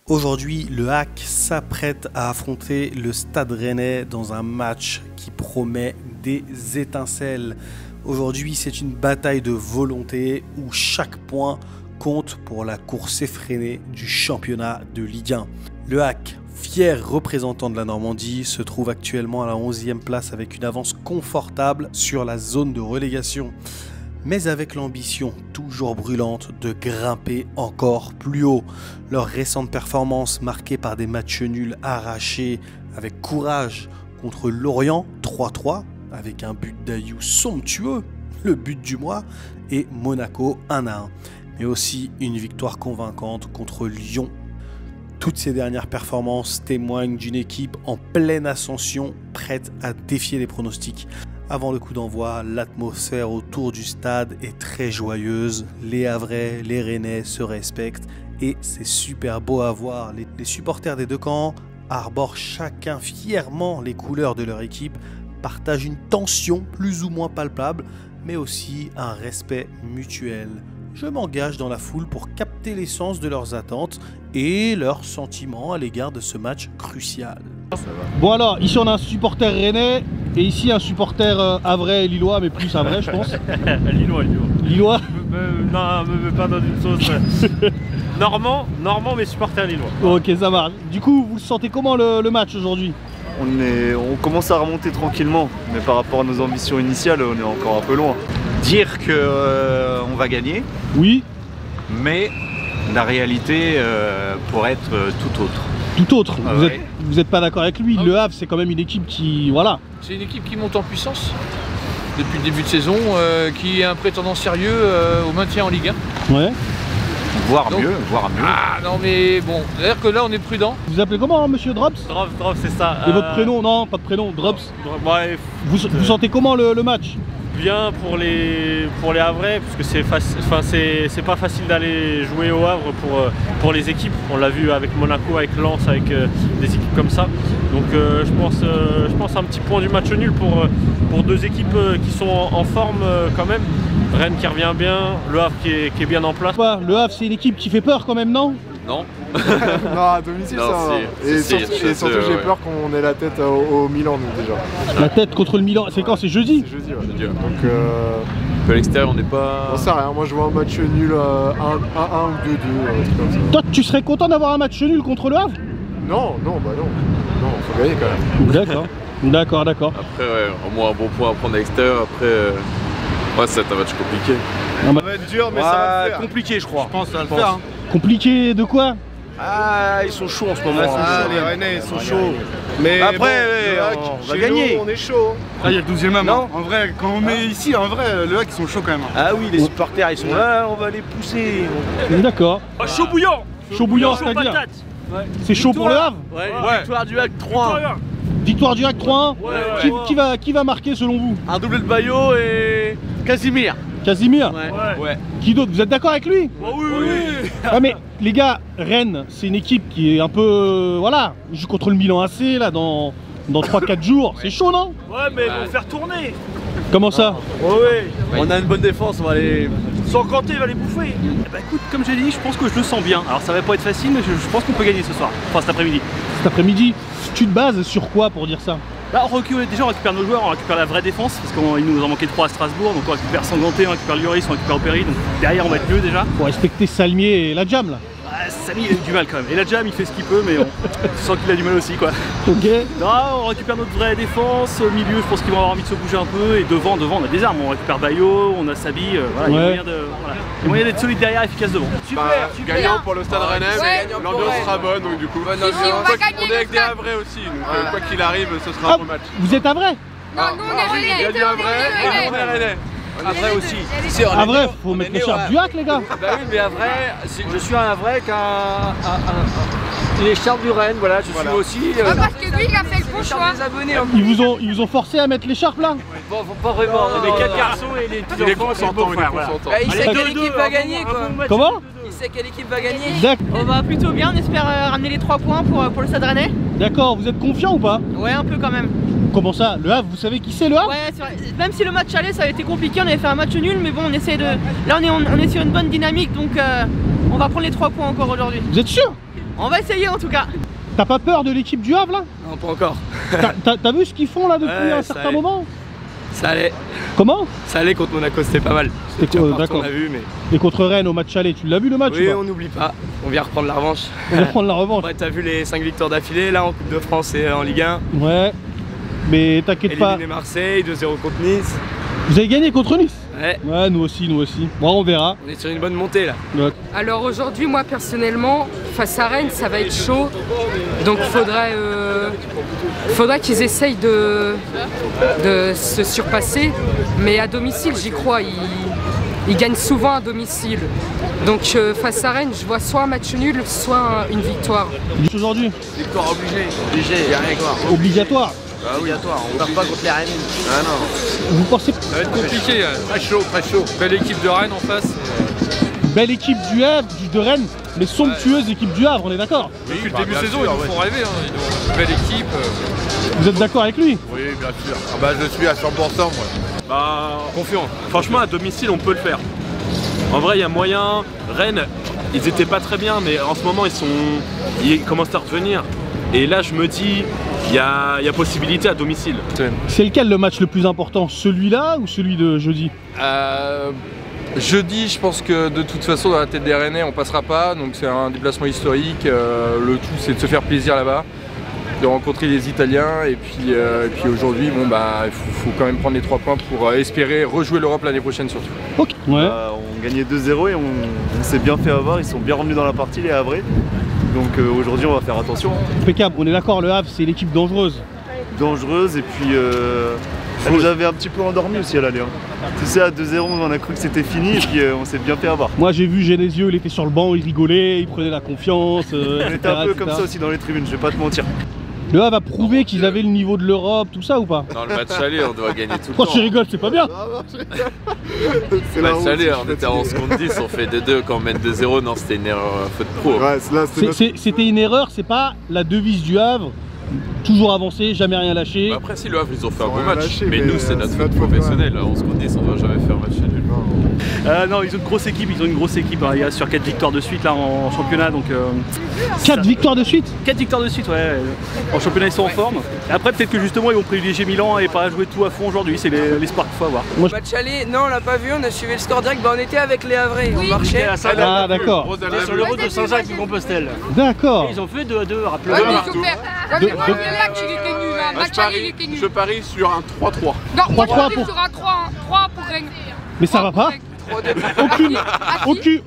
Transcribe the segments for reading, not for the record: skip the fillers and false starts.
Aujourd'hui, le HAC s'apprête à affronter le Stade Rennais dans un match qui promet des étincelles. Aujourd'hui, c'est une bataille de volonté où chaque point compte pour la course effrénée du championnat de Ligue 1. Le HAC, fier représentant de la Normandie, se trouve actuellement à la 11e place avec une avance confortable sur la zone de relégation. Mais avec l'ambition toujours brûlante de grimper encore plus haut. Leur récente performance marquée par des matchs nuls arrachés avec courage contre Lorient 3-3 avec un but d'Ayou somptueux, le but du mois, et Monaco 1-1. Mais aussi une victoire convaincante contre Lyon. Toutes ces dernières performances témoignent d'une équipe en pleine ascension, prête à défier les pronostics. Avant le coup d'envoi, l'atmosphère autour du stade est très joyeuse. Les Havrais, les Rennais se respectent et c'est super beau à voir. Les supporters des deux camps arborent chacun fièrement les couleurs de leur équipe, partagent une tension plus ou moins palpable, mais aussi un respect mutuel. Je m'engage dans la foule pour capter l'essence de leurs attentes et leurs sentiments à l'égard de ce match crucial. Bon alors, ici on a un supporter rennais et ici un supporter havrais et lillois, mais plus havrais je pense. Lillois. Lillois. Non, me mets pas dans une sauce. Normand, mais supporter lillois. Ok, ça marche. Du coup, vous sentez comment le match aujourd'hui? On commence à remonter tranquillement, mais par rapport à nos ambitions initiales, on est encore un peu loin. Dire que on va gagner, oui, mais la réalité pourrait être tout autre. Tout autre. Ah Vous ouais. êtes pas d'accord avec lui? Le Havre, c'est quand même une équipe qui, voilà. C'est une équipe qui monte en puissance depuis le début de saison, qui est un prétendant sérieux au maintien en Ligue 1. Ouais. Voire Donc, mieux. Ah non mais bon, c'est-à-dire que là on est prudent. Vous appelez comment, monsieur Drops? Drops, c'est ça. Et votre prénom? Non, pas de prénom, Drops. Ouais, Vous sentez comment le match? bien pour les Havrais, parce que c'est pas facile d'aller jouer au Havre pour les équipes. On l'a vu avec Monaco, avec Lens, avec des équipes comme ça. Donc je pense un petit point du match nul pour deux équipes qui sont en forme quand même. Rennes qui revient bien, le Havre qui est bien en place. Le Havre, c'est une équipe qui fait peur quand même, non? Non. Non, à domicile Non, ça va. Et surtout j'ai peur qu'on ait la tête au Milan nous déjà. La tête contre le Milan, c'est quand? C'est jeudi? C'est jeudi, ouais. Jeudi, ouais. Donc À l'extérieur, on n'est pas. on sait rien, moi je vois un match nul 1-1 ou 2-2, comme ça. Toi, tu serais content d'avoir un match nul contre le Havre? Non, bah non. Non, faut gagner quand même. D'accord. D'accord. Après, ouais, au moins un bon point à prendre à l'extérieur. Après, ouais, c'est un match compliqué. Ça va être dur, mais ça va le faire. Compliqué, je crois. Je pense que ça va le faire. Hein. Compliqué de quoi? Ah, ils sont chauds en ce moment. Les Rennais ils sont chauds. Mais après, bon, on va chez gagner. nous, on est chaud. Ah, il y a le 12e homme. Non. En vrai, quand on est ici, en vrai, le HAC ils sont chauds quand même. Ah oui, les supporters ils sont là, on va les pousser. D'accord. Oh, chaud bouillant. Chaud bouillant, c'est-à-dire? patate. C'est chaud pour le Havre? Ouais. Victoire du HAC 3. Victoire du HAC 3-1. Qui va marquer selon vous? Un doublé de Bayo et Casimir. Casimir? Ouais. Qui d'autre? Vous êtes d'accord avec lui? Oui. Ah mais les gars, Rennes, c'est une équipe qui est un peu... voilà, ils jouent contre le Milan AC là dans 3-4 jours. C'est chaud, non? Ouais, mais ils vont faire tourner. Comment ça? Ouais. On a une bonne défense, on va aller. Sans Kanté, il va les bouffer. Bah écoute, comme j'ai dit, je pense que je le sens bien. Alors ça va pas être facile, mais je pense qu'on peut gagner ce soir. Enfin cet après-midi. Cet après-midi, tu te bases sur quoi pour dire ça? Bah déjà on récupère nos joueurs, on récupère la vraie défense, parce qu'il nous en manquait 3 à Strasbourg, donc on récupère Sanganté, on récupère Lloris, on récupère Opéry, donc derrière on va être mieux déjà. Faut respecter Salmier et la Jam là. Ah, Samy il a eu du mal quand même. Et la Jam il fait ce qu'il peut, mais on sent qu'il a du mal aussi quoi. Ok. Non, on récupère notre vraie défense, au milieu je pense qu'ils vont avoir envie de se bouger un peu, et devant on a des armes, on récupère Bayo, on a Sabi, voilà, il y a moyen d'être solide derrière, efficace devant. Super. Gagnant pour le Stade Rennais, l'ambiance sera bonne, donc du coup. On est avec des Havrais aussi, donc quoi qu'il arrive, ce sera un bon match. Vous êtes un vrai? Non, nous on est Rennais. Il y a du Havrais et on est Rennais. Havrais aussi. Un vrai, faut mettre l'écharpe du HAC les gars. Bah oui, mais Havrais, je suis un Havrais qui a l'écharpe du Rennes, voilà, je suis aussi. Parce que lui il a fait le bon choix. Ils vous ont forcé à mettre l'écharpe là? Bon, pas vraiment. Les 4 garçons et les petits enfants, c'est le beau-frère. Il sait quelle équipe va gagner quoi. Comment? Il sait quelle équipe va gagner. On va plutôt bien, on espère ramener les 3 points pour le Stade Rennais. D'accord, vous êtes confiant ou pas? Ouais, un peu quand même. Comment ça? Le Havre, vous savez qui c'est le Havre? Ouais, même si le match allait ça a été compliqué, on avait fait un match nul, mais bon on essaie de... Là on est sur une bonne dynamique, donc on va prendre les 3 points encore aujourd'hui. Vous êtes sûr? On va essayer en tout cas. T'as pas peur de l'équipe du Havre là? Non, pas encore. T'as vu ce qu'ils font là depuis un certain moment? Ça allait. Comment? Ça allait contre Monaco, c'était pas mal. D'accord. On a vu, mais... Et contre Rennes au match aller, tu l'as vu le match? Oui, on n'oublie pas. On vient reprendre la revanche. On va prendre la revanche. Ouais, t'as vu les 5 victoires d'affilée là en Coupe de France et en Ligue 1. Ouais. Mais t'inquiète pas. Éliminer Marseille, 2-0 contre Nice. Vous avez gagné contre Nice? Ouais. Ouais, nous aussi, nous aussi. Bon, on verra. On est sur une bonne montée là. Ouais. Alors aujourd'hui, moi personnellement, face à Rennes, ça va être chaud. Donc faudrait qu'ils essayent de se surpasser. Mais à domicile, j'y crois. Ils gagnent souvent à domicile. Donc face à Rennes, je vois soit un match nul, soit une victoire. Aujourd'hui? Victoire obligée. Obligée, y'a rien à voir. Obligatoire? Ah, obligatoire, on perd pas contre les Rennes. Ah non. Vous pensez? Ça va être compliqué, très chaud, très chaud. Belle équipe de Rennes en face. Belle équipe du Havre, de Rennes, mais somptueuse équipe du Havre, on est d'accord? Oui, depuis le début de saison, ils nous font rêver. Hein. Belle équipe. Vous êtes d'accord avec lui? Oui, bien sûr. Ah bah, je suis à 100% moi. Bah, confiant. Franchement, à domicile, on peut le faire. En vrai, il y a moyen. Rennes, ils étaient pas très bien, mais en ce moment, ils commencent à revenir. Et là, je me dis, il y a possibilité à domicile. C'est lequel le match le plus important? Celui-là ou celui de jeudi? Jeudi, je pense que de toute façon, dans la tête des Rennais, on passera pas. Donc c'est un déplacement historique. Le tout, c'est de se faire plaisir là-bas, de rencontrer les Italiens. Et puis aujourd'hui, bon, bah, il faut quand même prendre les 3 points pour espérer rejouer l'Europe l'année prochaine surtout. Ok. Ouais. On gagnait 2-0 et on s'est bien fait avoir. Ils sont bien revenus dans la partie, les Havrais. Donc aujourd'hui, on va faire attention. Impeccable, on est d'accord, le Havre, c'est l'équipe dangereuse. Dangereuse, et puis elle nous avait un petit peu endormi aussi à l'aller. Hein. Tu sais, à 2-0, on a cru que c'était fini, et puis on s'est bien fait avoir. Moi, j'ai vu Genesio, il était sur le banc, il rigolait, il prenait la confiance. On était un peu comme ça aussi dans les tribunes, je vais pas te mentir. Le Havre a prouvé qu'ils avaient le niveau de l'Europe, tout ça ou pas? Dans le match aller, on doit gagner tout le temps. temps. Tu rigoles, c'est pas bien. Le match aller, on était à 11 contre 10, on fait 2-2 quand on mène 2-0, non, c'était une erreur faute pro. Ouais, c'était une erreur, c'est pas la devise du Havre. Toujours avancer, jamais rien lâcher. Bah après, si le Havre, ils ont fait un bon match, mais nous, c'est notre faute professionnelle. 11 contre 10, on ne doit jamais faire match nul. Non, ils ont une grosse équipe, hein. Il y a sur 4 victoires de suite là en championnat. Donc, 4 victoires de suite? 4 victoires de suite, ouais. En championnat, ils sont en forme. Et après, peut-être que justement, ils vont privilégier Milan et pas jouer tout à fond aujourd'hui. C'est l'espoir qu'il faut avoir. Match aller, non, on l'a pas vu, on a suivi le score direct. Bah, on était avec les Havrais, on marchait. Ah, d'accord. Sur le route de Saint-Jacques de Compostelle. D'accord. Ils ont fait 2-2, rappelez-vous. Ouais, mais super. Le match, il était nul. Il était nul. Je parie sur un 3-3. Non, moi je parie sur un 3 pour Rennes. Mais ça va pas?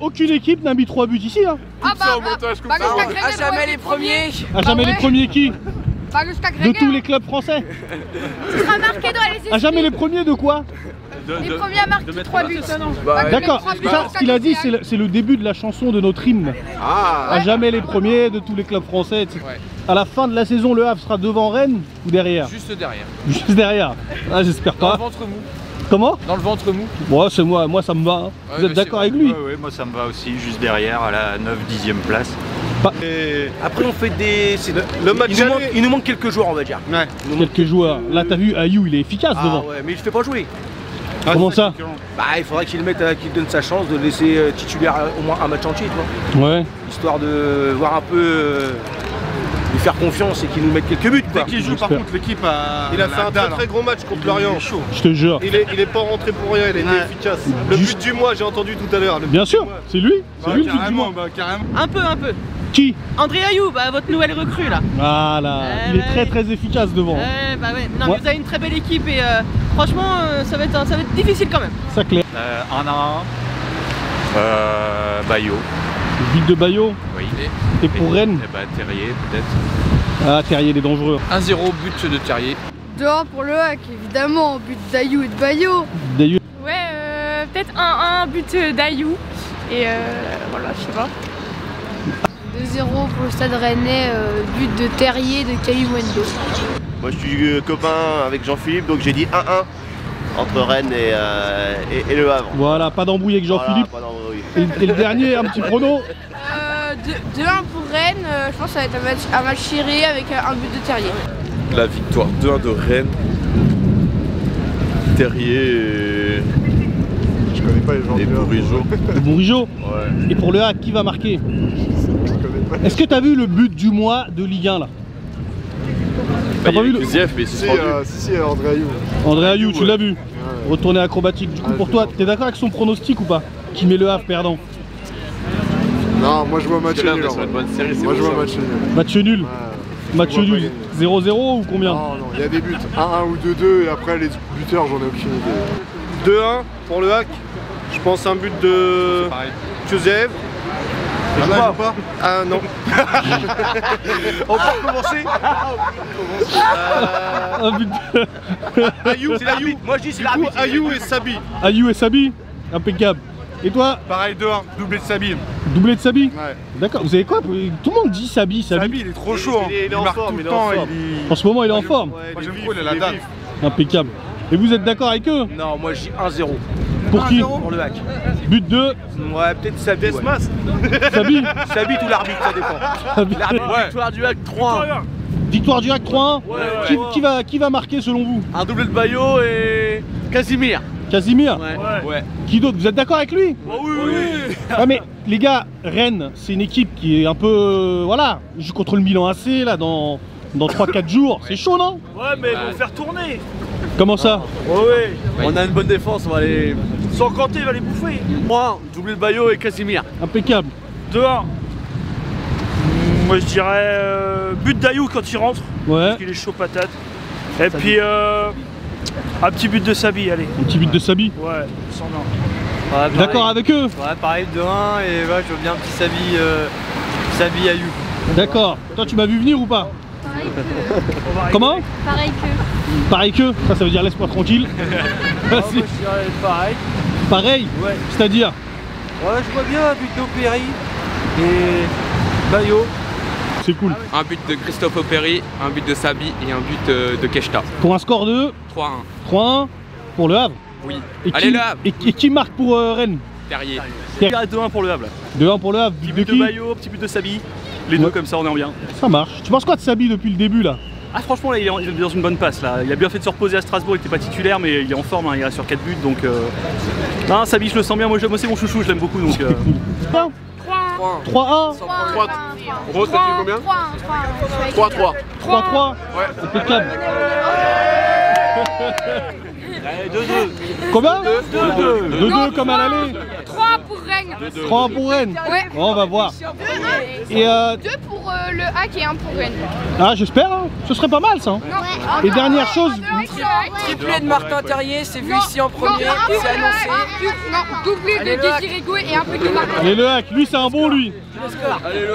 Aucune équipe n'a mis 3 buts ici. Hein. Ah bah, jamais les premiers. À jamais les premiers qui? De tous les clubs français. Ce sera marqué dans les esprits. À jamais les premiers de quoi? Les premiers à marquer 3 buts. D'accord, ça ce qu'il a dit c'est le début de la chanson de notre hymne. À jamais les premiers de tous les clubs français, etc. À la fin de la saison, le Havre sera devant Rennes ou derrière? Juste derrière. Juste derrière. Ah, j'espère pas. Dans le ventre mou. Comment? Dans le ventre mou. Bon, c'est moi ça me va. Hein. Vous êtes d'accord avec lui? Oui, moi ça me va aussi, juste derrière, à la 9-10e place. Après on fait des... Le match il nous manque quelques joueurs, on va dire. Ouais. Quelques joueurs. Là t'as vu, Ayou il est efficace devant. Ouais, mais il ne fait pas jouer. Comment ça? Bah il faudrait qu'il donne sa chance de laisser titulaire au moins un match entier, tu vois. Ouais. Histoire de voir un peu... lui faire confiance et qu'il nous mette quelques buts. Dès qu'il joue, par contre, l'équipe a... Il a fait un très gros match contre Lorient. Je te jure. Il est pas rentré pour rien, il a été efficace. Le but du mois, j'ai entendu tout à l'heure. Bien sûr, c'est lui. C'est lui le but du mois. Carrément. Un peu. Qui? André Ayou, bah, votre nouvelle recrue là. Voilà, il est très efficace devant. Bah ouais, non mais vous avez une très belle équipe et franchement ça va être difficile quand même. Ça clair. 1-1. Bayo. But de Bayo. Oui. Et pour Rennes? Bah Terrier peut-être. Ah, Terrier il est dangereux. 1-0 but de Terrier. Dehors pour le hack, évidemment, but d'Ayou et de Bayo. Ouais, peut-être 1-1, but d'Ayou. Et voilà, je sais pas. 2-0 pour le Stade Rennais, but de Terrier de Caillou Wendo. Moi je suis copain avec Jean-Philippe, donc j'ai dit 1-1 entre Rennes et Le Havre. Voilà, pas d'embrouille avec Jean-Philippe. Voilà, et le dernier, un petit prono? 2-1 pour Rennes, je pense que ça va être un match serré avec un but de Terrier. La victoire 2-1 de Rennes. Terrier Je connais pas les gens. Et Bourigeaud. Bourigeaud? Ouais. Et pour le hack, qui va marquer? Est-ce que t'as vu le but du mois de Ligue 1 là? T'as pas vu le Kuziev, mais c'est Si, André Ayou. André Ayou, tu l'as vu? Retourné acrobatique. Du coup, pour toi, t'es d'accord avec son pronostic ou pas? Qui met le Havre perdant? Non, moi je vois match nul. Moi je vois match nul. Match nul. Match nul. 0-0 ou combien? Non, il y a des buts. 1-1 ou 2-2 et après les buteurs, j'en ai aucune idée. 2-1 pour le hack. Je pense un but de Kuziev. Ah non. On peut recommencer. Un but de... Ayou, c'est Ayou. Moi je dis c'est Ayou et Sabi. Ayou et Sabi, impeccable. Et toi? Pareil 2-1, doublé de Sabi. Doublé de Sabi? Ouais. D'accord, vous savez quoi? Tout le monde dit Sabi. Sabi il est trop chaud. Il marque tout le temps. En ce moment il est en forme. Moi j'aime trop, il a la date. Impeccable. Et vous êtes d'accord avec eux? Non, moi je dis 1-0. Pour qui? Pour le hack. But de... Ouais, peut-être Sabi. Sabi? Sabi ou l'arbitre, ça dépend. L'arbitre, victoire du hack 3-1. Victoire du hack 3-1? Qui va marquer selon vous? Un doublé de Bayo et Casimir. Casimir? Ouais. Qui d'autre? Vous êtes d'accord avec lui? Oui. Ah mais les gars, Rennes, c'est une équipe qui est un peu... voilà, joue contre le Milan AC là dans 3-4 jours. C'est chaud, non? Ouais, mais ils vont faire tourner. Comment ça? Ouais. On a une bonne défense, on va aller... Sans compter, il va les bouffer. 3, doublé de Bayo et Casimir. Impeccable. 2-1. Moi je dirais but d'Ayou quand il rentre. Ouais. Parce qu'il est chaud patate. Et puis un petit but de Sabi, allez. Un petit but de Sabi? Ouais, sans nom. Ouais, d'accord avec eux? Ouais, pareil 2-1 et ouais, je veux bien un petit Sabi Ayou. D'accord. Toi tu m'as vu venir ou pas? Pareil que... Comment? Pareil que... Pareil que? Ça veut dire laisse-moi tranquille. Moi je dirais pareil. Pareil? Ouais. C'est-à-dire? Ouais, je vois bien un but d'Opéry et Bayo. C'est cool. Un but de Christophe Opéry, un but de Sabi et un but de Keshta. Pour un score de 3-1. 3-1 pour le Havre? Oui. Et allez le Havre. Et qui marque pour Rennes? Terrier. 2-1 pour le Havre. 2-1 pour le Havre. Petit but de Bayo, petit but de Sabi. Les deux comme ça, on est en bien. Ça marche. Tu penses quoi de Sabi depuis le début là? Ah franchement là, il est dans une bonne passe là. Il a bien fait de se reposer à Strasbourg, il n'était pas titulaire mais il est en forme, hein. Il est sur 4 buts donc... Non, Sabi je le sens bien, moi c'est mon chouchou, je l'aime beaucoup donc... 3-1. Rose, ça fait combien? 3-3. 3-3. Ouais. Impeccable. Allez, 2-2. Combien? 2-2 comme à l'aller. 3 pour Rennes. 3 pour Rennes. Ouais. On va voir. Et 2 pour le hack et 1 pour Rennes. Ah j'espère, hein. Ce serait pas mal ça. Hein. Et dernière chose. Triplé de Martin Terrier, c'est vu ici en premier, c'est annoncé. Non, doublé de Désiré Gouet et un peu de Martin. Allez le hack, lui c'est un bon lui.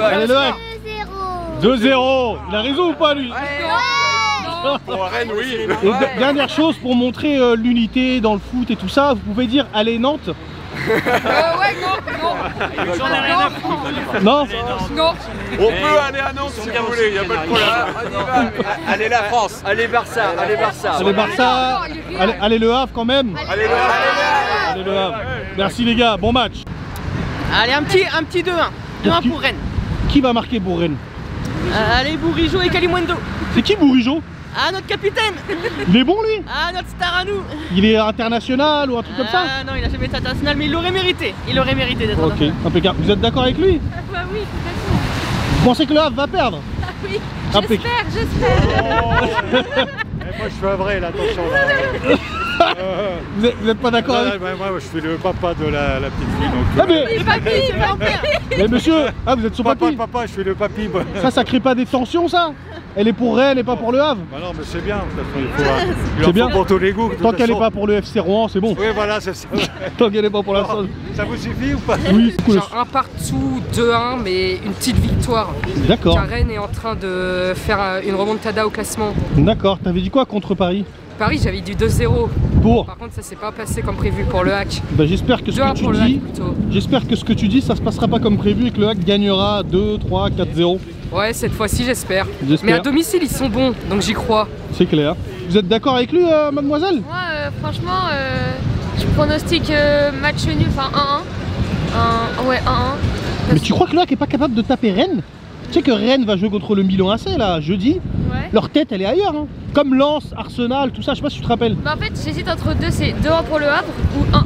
Allez le hack. 2-0. Il a raison ou pas lui? Pour Rennes, oui. Et dernière chose pour montrer l'unité dans le foot et tout ça, vous pouvez dire allez Nantes. Ouais, non. J'en ai rien à foutre. Non. Non. On peut aller à Nantes si vous voulez, il n'y a pas de problème. Allez la France. Allez Barça. Allez Barça. Allez Barça. Allez le Havre quand même. Allez le Havre. Allez le Havre. Merci les gars, bon match. Allez, un petit 2-1. 2-1 pour Rennes. Qui va marquer pour Rennes? Allez, Bourigeau et Kalimundo. C'est qui Bourigeau? Ah, notre capitaine. Il est bon lui? Ah, notre star à nous. Il est international ou un truc comme ça? Ah non, il a jamais été international, mais il l'aurait mérité. Il aurait mérité d'être international. Ok, impeccable. Vous êtes d'accord avec lui? Bah oui, complètement. Vous pensez que le Havre va perdre? Ah oui, j'espère. Moi je suis un vrai là, attention là. Vous êtes pas d'accord avec... Moi je suis le papa de la petite fille donc... Ah mais... Le papy, grand-père. Mais monsieur, ah vous êtes son papy? Papa, je suis le papy. Ça crée pas des tensions ça? Elle est pour Rennes et pas pour le Havre? Bah non mais c'est bien, il faut... C'est bien pour tous les goûts. Tant qu'elle est pas pour le FC Rouen, c'est bon. Oui voilà, c'est ça. Tant qu'elle est pas pour la salle. Ça vous suffit ou pas? Oui, cool. Genre un partout, 2-1, mais une petite victoire. D'accord. Car Rennes est en train de faire une remontada au classement. D'accord, t'avais dit quoi contre Paris? Paris, j'avais dit 2-0. Pour? Par contre, ça s'est pas passé comme prévu pour le hack. Bah, j'espère que ce que tu dis, j'espère que ce que tu dis, ça se passera pas comme prévu et que le hack gagnera 2, 3, 4-0. Ouais, cette fois-ci, j'espère. Mais à domicile, ils sont bons, donc j'y crois. C'est clair. Vous êtes d'accord avec lui, mademoiselle? Moi, franchement, je pronostique match nul, enfin 1-1. Ouais, 1-1. Mais tu crois que le hack est pas capable de taper Rennes? Tu sais que Rennes va jouer contre le Milan AC là, jeudi. Ouais. Leur tête, elle est ailleurs. Hein. Comme Lens, Arsenal, tout ça, je sais pas si tu te rappelles. Bah en fait, j'hésite entre deux, c'est 2-1 pour le Havre ou 1-1.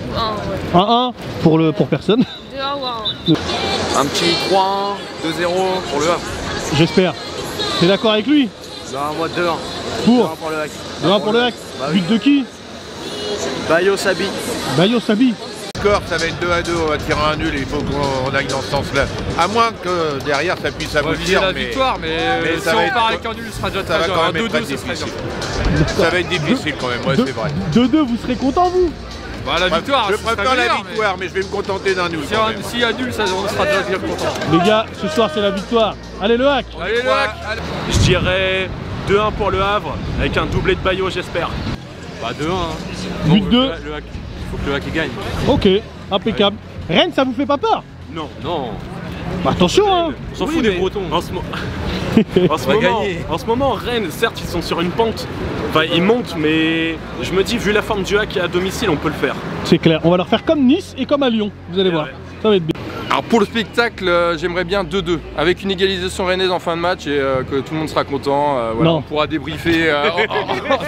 Ou 1-1, ouais. 1-1 pour personne. 2-1 ou 1-1. Un petit 3-1, 2-0 pour le Havre. J'espère. T'es d'accord avec lui? Non, moi 2-1. Pour 2-1 pour le Hack. 2-1 pour le Hack. Bah oui. But de qui? Bayo Sabi. Bayo Sabi. Score, ça va être 2-2, on va tirer un nul et il faut qu'on aille dans ce sens-là. À moins que derrière ça puisse aboutir. La victoire, mais si on part avec un nul, ce sera déjà très bien. Un 2-2, ce serait bien. Ça va être difficile quand même, ouais, c'est vrai. 2-2, vous serez content, vous? Bah, la victoire, je préfère la victoire, mais je vais me contenter d'un nul. S'il y a nul, on sera déjà bien content. Les gars, ce soir c'est la victoire. Allez le Hack. Allez le Hack. Je dirais 2-1 pour le Havre, avec un doublé de Bayo, j'espère. Bah 2-1. Hein. But 2. Il faut que le Hack gagne. Ok, impeccable. Ouais. Rennes, ça vous fait pas peur? Non. Non. Bah attention hein. On s'en fout des Bretons. En ce moment, Rennes, certes, ils sont sur une pente. Enfin, ils montent, mais je me dis, vu la forme du Hack à domicile, on peut le faire. C'est clair, on va leur faire comme Nice et comme à Lyon, vous allez voir. Ouais. Ça va être bien. Alors pour le spectacle, j'aimerais bien 2-2, avec une égalisation rennaise en fin de match et que tout le monde sera content. Voilà, on pourra débriefer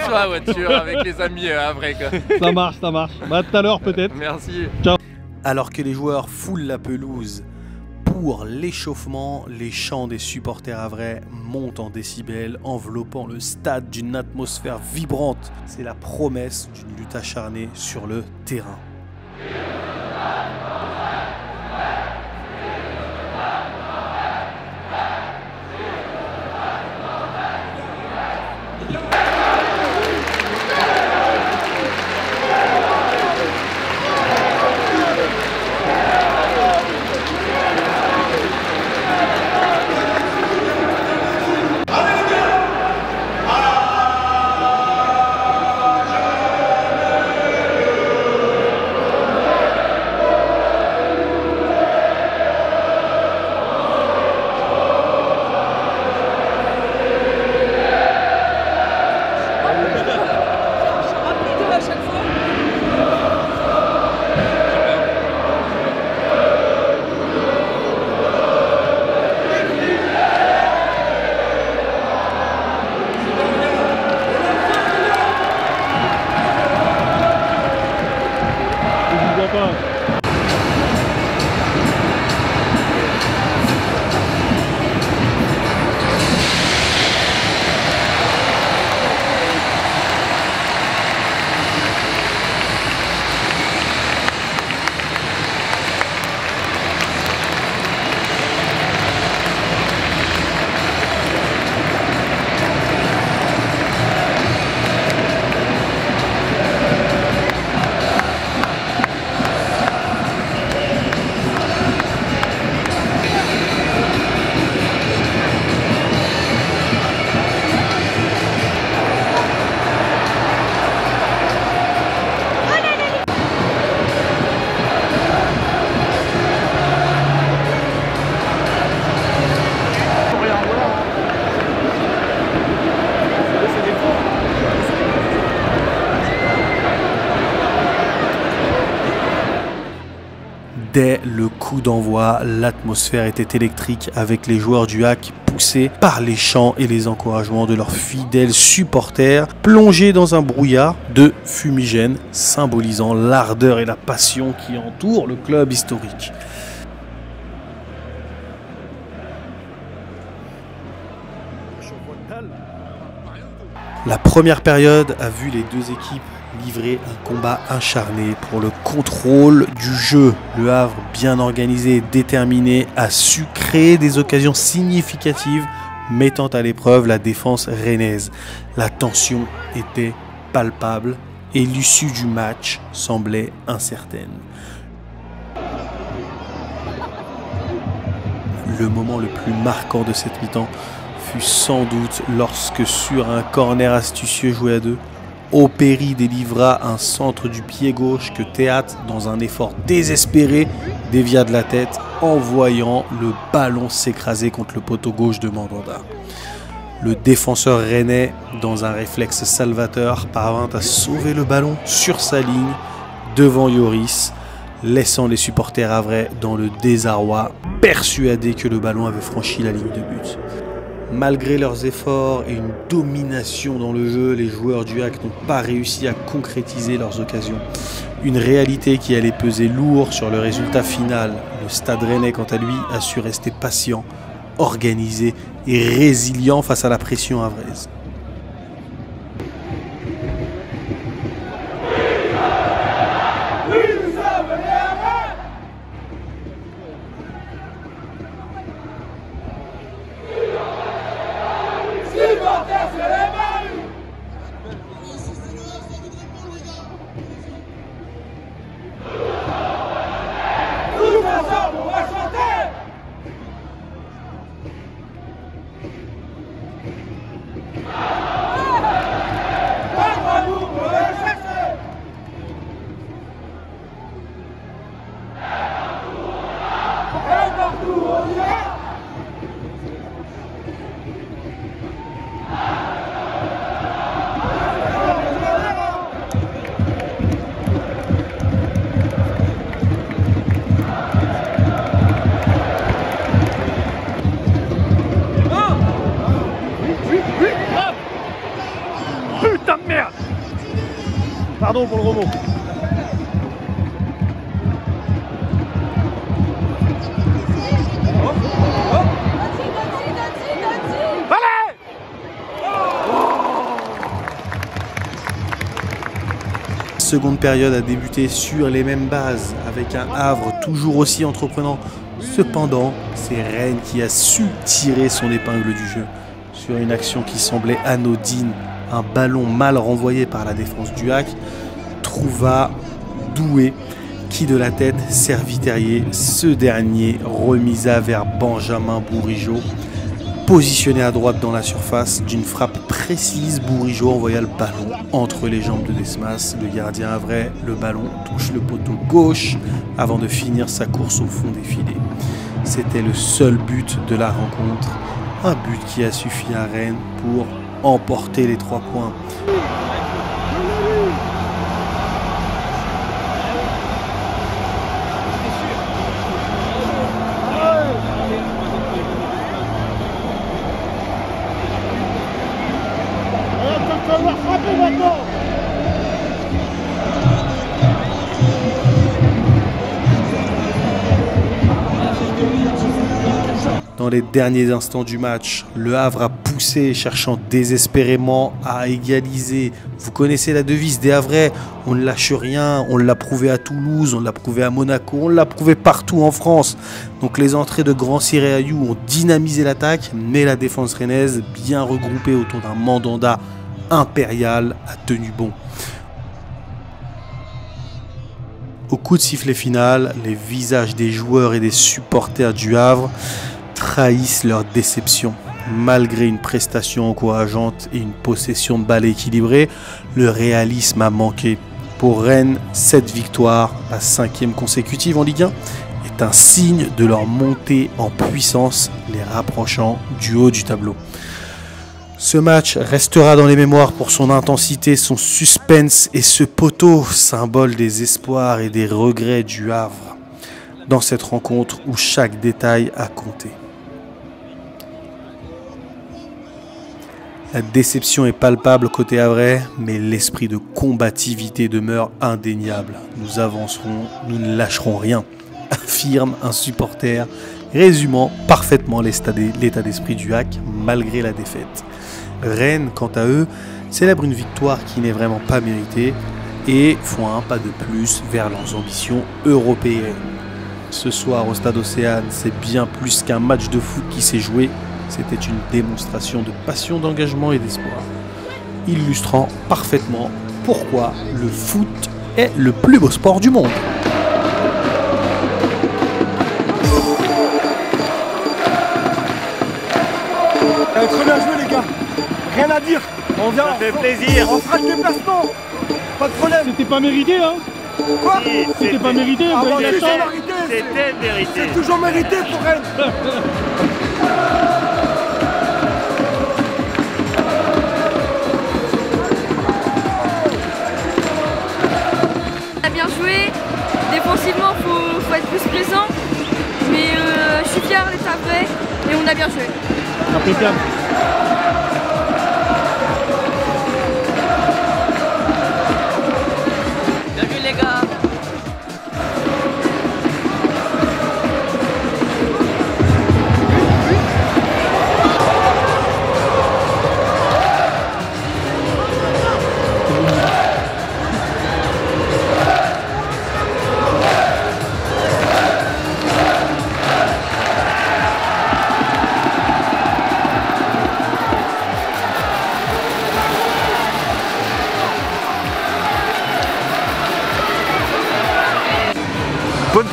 sur la voiture avec les amis havrais. Ça marche, ça marche. Bah tout à l'heure peut-être. Merci. Ciao. Alors que les joueurs foulent la pelouse pour l'échauffement, les chants des supporters havrais montent en décibels, enveloppant le stade d'une atmosphère vibrante. C'est la promesse d'une lutte acharnée sur le terrain. Dès le coup d'envoi, l'atmosphère était électrique avec les joueurs du Hack poussés par les chants et les encouragements de leurs fidèles supporters, plongés dans un brouillard de fumigène symbolisant l'ardeur et la passion qui entourent le club historique. La première période a vu les deux équipes livrer un combat acharné pour le contrôle du jeu. Le Havre, bien organisé et déterminé, a su créer des occasions significatives, mettant à l'épreuve la défense rennaise. La tension était palpable et l'issue du match semblait incertaine. Le moment le plus marquant de cette mi-temps fut sans doute lorsque, sur un corner astucieux joué à deux, Opéry délivra un centre du pied gauche que Théâtre, dans un effort désespéré, dévia de la tête en voyant le ballon s'écraser contre le poteau gauche de Mandanda. Le défenseur rennais, dans un réflexe salvateur, parvint à sauver le ballon sur sa ligne devant Yoris, laissant les supporters havrais dans le désarroi, persuadés que le ballon avait franchi la ligne de but. Malgré leurs efforts et une domination dans le jeu, les joueurs du Hack n'ont pas réussi à concrétiser leurs occasions. Une réalité qui allait peser lourd sur le résultat final. Le Stade Rennais, quant à lui, a su rester patient, organisé et résilient face à la pression havraise. Putain de merde! Pardon pour le robot. Seconde période a débuté sur les mêmes bases, avec un Havre toujours aussi entreprenant. Cependant, c'est Rennes qui a su tirer son épingle du jeu. Sur une action qui semblait anodine, un ballon mal renvoyé par la défense du HAC trouva Doué qui de la tête servit Terrier. Ce dernier remisa vers Benjamin Bourigeaud. Positionné à droite dans la surface, d'une frappe précise, Bourigeaud envoya le ballon entre les jambes de Desmas. Le gardien havrais, le ballon touche le poteau gauche avant de finir sa course au fond des filets. C'était le seul but de la rencontre, un but qui a suffi à Rennes pour emporter les 3 points. Dans les derniers instants du match, le Havre a poussé, cherchant désespérément à égaliser. Vous connaissez la devise des Havrais, on ne lâche rien, on l'a prouvé à Toulouse, on l'a prouvé à Monaco, on l'a prouvé partout en France. Donc les entrées de Grand Cyr et Ayou ont dynamisé l'attaque, mais la défense rennaise, bien regroupée autour d'un Mandanda impérial, a tenu bon. Au coup de sifflet final, les visages des joueurs et des supporters du Havre trahissent leur déception. Malgré une prestation encourageante et une possession de balle équilibrée, le réalisme a manqué. Pour Rennes, cette victoire, la 5e consécutive en Ligue 1, est un signe de leur montée en puissance, les rapprochant du haut du tableau. Ce match restera dans les mémoires pour son intensité, son suspense et ce poteau, symbole des espoirs et des regrets du Havre, dans cette rencontre où chaque détail a compté. La déception est palpable côté havrais, mais l'esprit de combativité demeure indéniable. Nous avancerons, nous ne lâcherons rien, affirme un supporter, résumant parfaitement l'état d'esprit du HAC malgré la défaite. Rennes, quant à eux, célèbrent une victoire qui n'est vraiment pas méritée et font un pas de plus vers leurs ambitions européennes. Ce soir au Stade Océane, c'est bien plus qu'un match de foot qui s'est joué. C'était une démonstration de passion, d'engagement et d'espoir, illustrant parfaitement pourquoi le foot est le plus beau sport du monde. Très bien joué les gars, rien à dire, on vient, ça fait plaisir, on fera le déplacement, pas de problème. C'était pas mérité hein? Quoi? C'était pas mérité, vous avez la chance. C'était mérité. C'est toujours mérité pour Rennes. On a bien joué, défensivement faut être plus présent, mais je suis fier d'être vrai et on a bien joué. Impeccable. Bien vu les gars.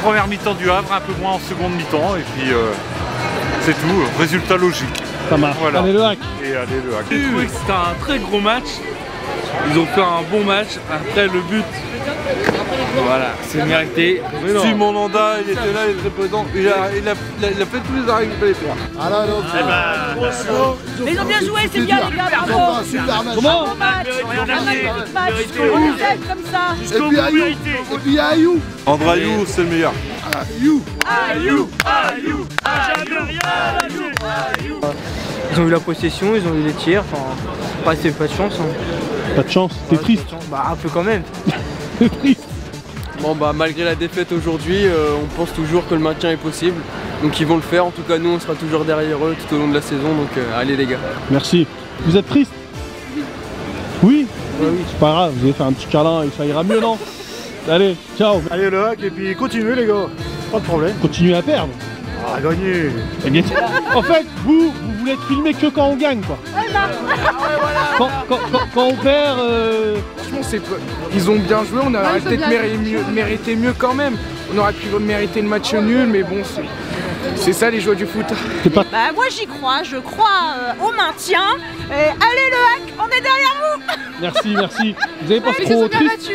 première mi-temps du Havre, un peu moins en seconde mi-temps, et puis c'est tout, résultat logique. Ça marche, voilà. Allez le hack. Et allez le hack. J'ai trouvé que c'était un très gros match, ils ont fait un bon match, après le but, voilà, c'est mérité. Simon Landa, il était là, il était présent, il a fait tous les arrêts qu'il fallait faire. Ah là, donc, mais ils ont bien joué, c'est bien les gars, bravo. Comment? Un magnifique match, on les aime comme ça. Et puis Ayou. Andrayou, c'est le meilleur. Ayou. Ils ont eu la possession, ils ont eu les tirs, enfin, c'est pas de chance. Hein. Pas de chance, t'es triste? Bah un peu quand même. T'es triste? Bon bah malgré la défaite aujourd'hui, on pense toujours que le maintien est possible. Donc ils vont le faire, en tout cas nous on sera toujours derrière eux tout au long de la saison, donc allez les gars. Merci. Vous êtes triste? Oui. Oui, c'est pas grave, vous allez faire un petit câlin et ça ira mieux, non? Allez, ciao. Allez le hack et puis continuez les gars, pas de problème. Continuez à perdre. À gagner. En fait, vous voulez être filmé que quand on gagne, quoi. Quand on perd... Franchement, ils ont bien joué, on aurait peut-être mérité mieux quand même. On aurait pu mériter le match nul, mais bon, c'est ça les joies du foot. Bah moi j'y crois, je crois au maintien. Allez le hack, on est derrière vous. Merci. Vous avez pas trop triste?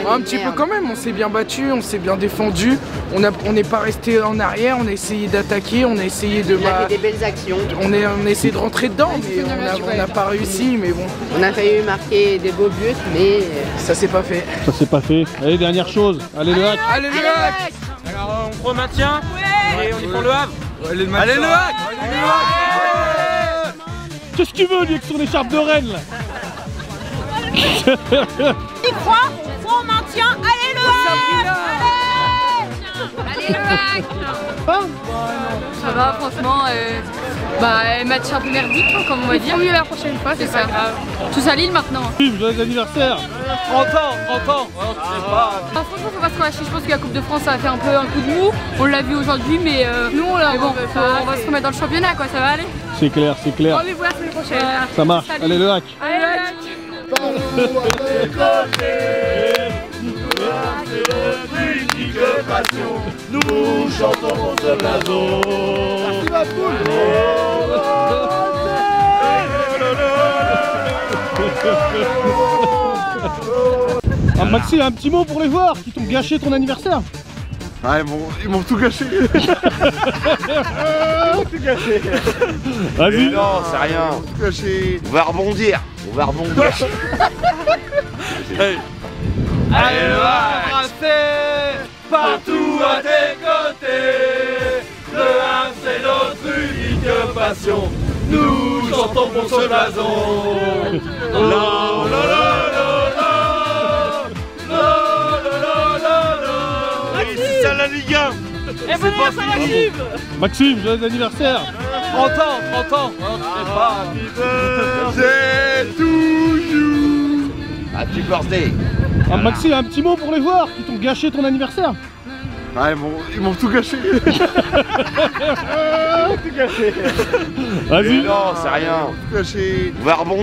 Un petit peu quand même, on s'est bien battu, on s'est bien défendu. On n'est pas resté en arrière, on a essayé d'attaquer, on a essayé de... On a fait des belles actions. On a essayé de rentrer dedans, mais on n'a pas réussi, mais bon. On a failli marquer des beaux buts, mais... Ça s'est pas fait. Ça s'est pas fait. Allez, dernière chose. Allez le hack. Allez le hack. Alors on maintient et on y prend le Havre. Allez le hack. Qu'est-ce qu'il veut lui avec son écharpe de Rennes là? Il croit au maintien, allez le hack. Allez le hack. Ça va franchement, match un peu merdique comme on va dire. Mieux la prochaine fois, c'est pas grave. Tous à Lille maintenant. Joyeux anniversaire. 30 ans. Franchement faut pas se relâcher, je pense que la Coupe de France ça a fait un peu un coup de mou. On l'a vu aujourd'hui mais nous on va se remettre dans le championnat quoi, ça va aller. C'est clair. Rendez-vous la semaine prochaine. Ça marche, allez le hack. Allez le hack. Nous chantons pour ce blason. Maxi, un petit mot pour les joueurs qui t'ont gâché ton anniversaire. Ah, ils m'ont tout gâché. Tout gâché. Vas-y. Non, c'est rien. Tout gâché. On va rebondir. Hey. Allez le Havre, partout à tes côtés. Le Havre c'est notre unique passion. Nous chantons pour ce blason. C'est ça la Ligue 1. Et bonne anniversaire Maxime, joyeux anniversaire. 30 ans. C'est toujours. Happy birthday. Maxime, un petit mot pour les joueurs qui t'ont gâché ton anniversaire. Ah, ils m'ont tout gâché. Tout gâché. Vas-y. Non, c'est rien. Tout gâché. On va rebondir.